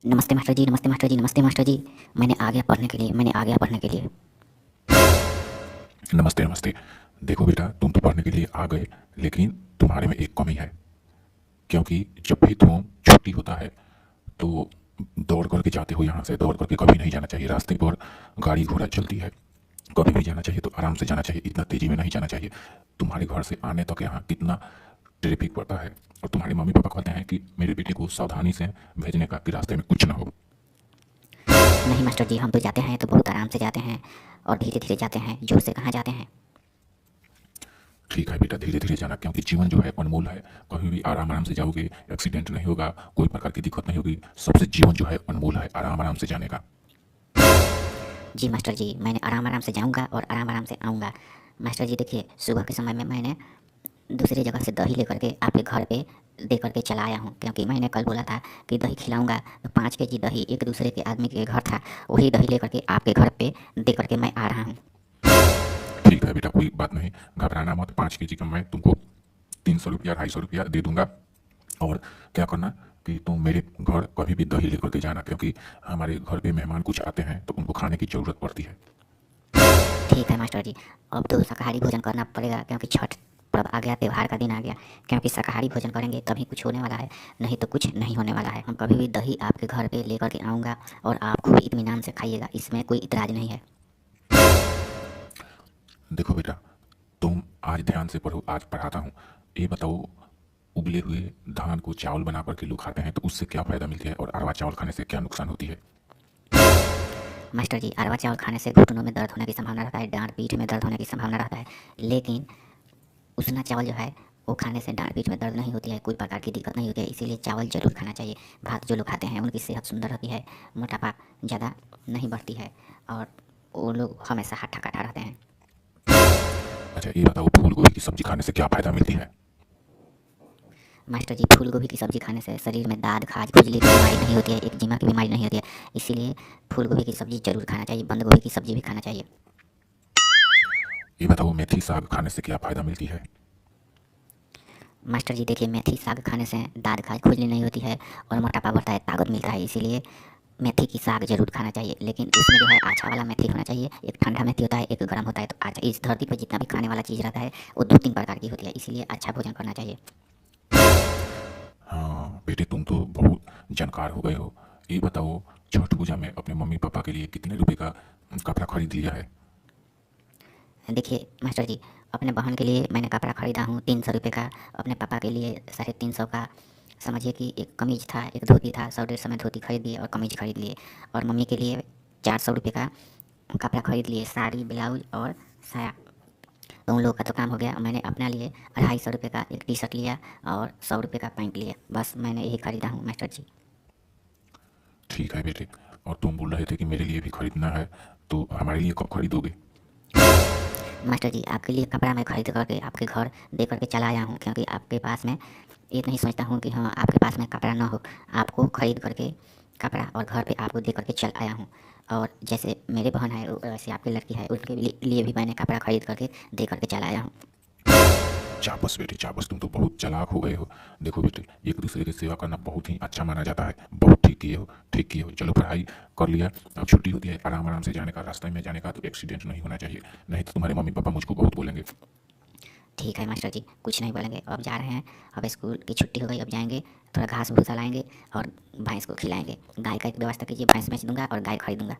नमस्ते मास्टर जी, नमस्ते मास्टर जी, नमस्ते मास्टर जी। मैंने आ गया पढ़ने के लिए, मैंने आ गया पढ़ने के लिए। नमस्ते नमस्ते। देखो बेटा, तुम तो पढ़ने के लिए आ गए, लेकिन तुम्हारे में एक कमी है। क्योंकि जब भी तुम छुट्टी होता है तो दौड़ करके जाते हो। यहाँ से दौड़ करके कभी नहीं जाना चाहिए। रास्ते पर गाड़ी घोड़ा चलती है, कभी भी जाना चाहिए तो आराम से जाना चाहिए, इतना तेजी में नहीं जाना चाहिए। तुम्हारे घर से आने तक यहाँ कितना ट्रैफिक पड़ता है, और तुम्हारे मम्मी पापा कहते हैं कि मेरे बेटे को सावधानी से भेजने का, कि रास्ते में कुछ ना हो। नहीं मास्टर जी, हम तो जाते हैं तो बहुत आराम से जाते हैं और धीरे-धीरे जाते हैं, जोर से कहाँ जाते हैं। ठीक है बेटा, धीरे धीरे जाना, क्योंकि जीवन जो है अनमोल है। कभी भी आराम आराम से जाओगे, एक्सीडेंट नहीं होगा, कोई प्रकार की दिक्कत नहीं होगी। सबसे जीवन जो है अनमोल है, आराम आराम से जाने का। जी मास्टर जी, मैंने आराम-आराम से जाऊँगा और आराम-आराम से आऊँगा। मास्टर जी देखिए, सुबह के समय में मैंने दूसरी जगह से दही लेकर के आपके घर पे दे करके चला आया हूँ, क्योंकि मैंने कल बोला था कि दही खिलाऊँगा, तो 5 केजी दही एक दूसरे के आदमी के घर था, वही दही लेकर के आपके घर पे दे करके मैं आ रहा हूँ। ठीक है बेटा, कोई बात नहीं, घबराना मत। 5 केजी का मैं तुमको 300 रुपया 250 रुपया दे दूंगा। और क्या करना कि तुम मेरे घर कभी भी दही लेकर के जाना, क्योंकि हमारे घर पे मेहमान कुछ आते हैं तो उनको खाने की ज़रूरत पड़ती है। ठीक है मास्टर जी, अब तो शाकाहारी भोजन करना पड़ेगा, क्योंकि छठ पर्व आ गया, त्योहार का दिन आ गया। क्योंकि शाकाहारी भोजन करेंगे तभी कुछ होने वाला है, नहीं तो कुछ नहीं होने वाला है। हम कभी भी दही आपके घर पे लेकर के आऊँगा और आप खूब इत्मीनान से खाइएगा, इसमें कोई इतराज़ नहीं है। देखो बेटा, तुम आज ध्यान से पढ़ो, आज पढ़ाता हूँ। ये बताओ, उबले हुए धान को चावल बना करके लोग खाते हैं तो उससे क्या फ़ायदा मिलती है, और अरवा चावल खाने से क्या नुकसान होती है? मास्टर जी, अरवा चावल खाने से घुटनों में दर्द होने की संभावना रहता है, डाँट पीठ में दर्द होने की संभावना रहता है। लेकिन उसना चावल जो है, वो खाने से डाँट पीठ में दर्द नहीं होती है, कोई प्रकार की दिक्कत नहीं होती है, इसीलिए चावल ज़रूर खाना चाहिए। भात जो लोग खाते हैं उनकी सेहत सुंदर रहती है, मोटापा ज़्यादा नहीं बढ़ती है और वो लोग हमेशा हट्टा-कट्टा रहते हैं। अच्छा ये बताओ, फूल गोभी की सब्जी खाने से क्या फ़ायदा मिलती है? मास्टर जी, फूल गोभी की सब्ज़ी खाने से शरीर में दाद, खाज, खुजली की बीमारी नहीं होती है, एक्जिमा की बीमारी नहीं होती है, इसीलिए फूल गोभी की सब्ज़ी ज़रूर खाना चाहिए, बंद गोभी की सब्ज़ी भी खाना चाहिए। ये बताओ, मेथी साग खाने से क्या फ़ायदा मिलती है? मास्टर जी देखिए, मेथी साग खाने से दाद, खाज, खुजली नहीं होती है और मोटापा बढ़ता है, ताकत मिलता है, इसीलिए मेथी की साग ज़रूर खाना चाहिए। लेकिन उसमें जो है अच्छा वाला मेथी होना चाहिए, एक ठंडा मेथी होता है, एक गर्म होता है। तो अच्छा, इस धरती पर जितना भी खाने वाला चीज़ रहता है, वो 2-3 प्रकार की होती है, इसीलिए अच्छा भोजन करना चाहिए। हाँ बेटे, तुम तो बहुत जानकार हो गए हो। ये बताओ, छठ पूजा में अपने मम्मी पापा के लिए कितने रुपए का कपड़ा खरीद लिया है? देखिए मास्टर जी, अपने बहन के लिए मैंने कपड़ा खरीदा हूँ 300 रुपये का, अपने पापा के लिए 350 का। समझिए कि एक कमीज था, एक धोती था, 100-150 में धोती खरीद लिए और कमीज खरीद लिए। और मम्मी के लिए 400 रुपये का कपड़ा खरीद लिए, साड़ी, ब्लाउज और साया। तो उन लोगों का तो काम हो गया। मैंने अपना लिए 250 रुपये का एक टी शर्ट लिया और 100 रुपये का पैंट लिया। बस मैंने यही खरीदा हूँ मास्टर जी। ठीक है बेटे, और तुम बोल रहे थे कि मेरे लिए भी खरीदना है, तो हमारे लिए कब खरीदोगे? मास्टर जी, आपके लिए कपड़ा मैं खरीद करके आपके घर दे करके चला आया हूँ, क्योंकि आपके पास में ये नहीं सोचता हूँ कि हाँ आपके पास में कपड़ा ना हो। आपको खरीद करके कपड़ा और घर पे आपको दे करके चल आया हूँ। और जैसे मेरे बहन है वैसे आपकी लड़की है, उनके लिए भी मैंने कपड़ा खरीद करके दे करके चला आया हूँ। चापस बेटे चापस, तुम तो बहुत चालाक हो गए हो। देखो बेटे, एक दूसरे की सेवा करना बहुत ही अच्छा माना जाता है। बहुत ठीक किए हो, ठीक किए हो। चलो, पढ़ाई कर लिया, अब छुट्टी होती है, आराम आराम से जाने का, रास्ते में जाने का, तो एक्सीडेंट नहीं होना चाहिए, नहीं तो तुम्हारे मम्मी पापा मुझको बहुत बोलेंगे। ठीक है मास्टर जी, कुछ नहीं बोलेंगे। अब जा रहे हैं, अब स्कूल की छुट्टी हो गई, अब जाएंगे, थोड़ा घास भूसा लाएंगे और भैंस को खिलाएंगे। गाय का एक व्यवस्था कीजिए, भैंस बेच दूंगा और गाय खरीदूंगा।